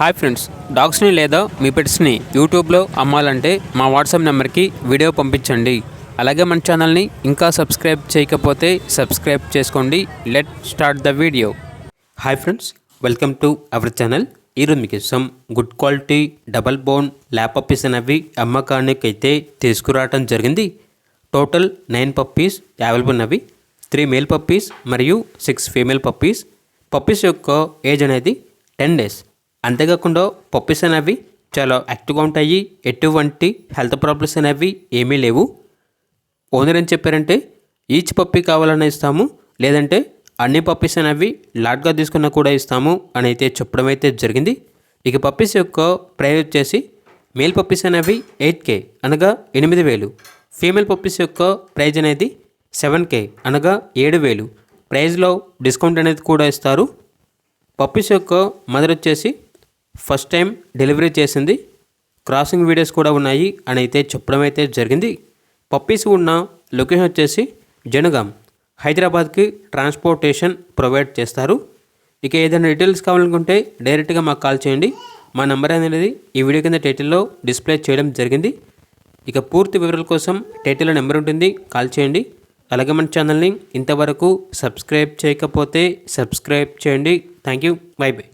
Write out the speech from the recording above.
Hi friends, డాగ్స్ని లేదా మీ పెట్స్ని యూట్యూబ్లో అమ్మాలంటే మా వాట్సాప్ నెంబర్కి వీడియో పంపించండి. అలాగే మన ఛానల్ని ఇంకా సబ్స్క్రైబ్ చేయకపోతే సబ్స్క్రైబ్ చేసుకోండి. Let start the video. Hi friends, welcome to our channel. ఈరోజు మీకు some good quality double bone lap puppies అనేవి అమ్మకానికి అయితే తీసుకురావడం జరిగింది. టోటల్ 9 పప్పీస్ అవైలబుల్ ఉన్నవి. 3 మేల్ పప్పీస్ మరియు 6 ఫీమేల్ పప్పీస్. పప్పీస్ యొక్క ఏజ్ అనేది 10 days. అంతేకాకుండా పప్పీస్ అనేవి చాలా యాక్టివ్గా ఉంటాయి. ఎటువంటి హెల్త్ ప్రాబ్లమ్స్ అనేవి ఏమీ లేవు. ఓనర్ ఏం చెప్పారంటే ఈచ్ పప్పీ కావాలని ఇస్తాము, లేదంటే అన్ని పప్పీస్ అనేవి లాట్గా తీసుకున్నా కూడా ఇస్తాము అని అయితే చెప్పడం అయితే జరిగింది. ఇక పప్పీస్ యొక్క ప్రైస్ వచ్చేసి మేల్ పప్పీస్ అనేవి 8K అనగా 8,000. ఫీమేల్ పప్పీస్ యొక్క ప్రైజ్ అనేది 7K అనగా 7,000. ప్రైజ్లో డిస్కౌంట్ అనేది కూడా ఇస్తారు. పప్పీస్ యొక్క మదర్ వచ్చేసి ఫస్ట్ టైం డెలివరీ చేసింది. క్రాసింగ్ వీడియోస్ కూడా ఉన్నాయి అని అయితే చెప్పడం అయితే జరిగింది. పప్పీస్ ఉన్న లొకేషన్ వచ్చేసి జనగాం, హైదరాబాద్కి ట్రాన్స్పోర్టేషన్ ప్రొవైడ్ చేస్తారు. ఇక ఏదైనా డీటెయిల్స్ కావాలనుకుంటే డైరెక్ట్గా మాకు కాల్ చేయండి. మా నెంబర్ అనేది ఈ వీడియో కింద టైటిల్లో డిస్ప్లే చేయడం జరిగింది. ఇక పూర్తి వివరాల కోసం టైటిల్లో నెంబర్ ఉంటుంది, కాల్ చేయండి. అలాగే మన ఛానల్ని ఇంతవరకు సబ్స్క్రైబ్ చేయకపోతే సబ్స్క్రైబ్ చేయండి. Thank you, by by.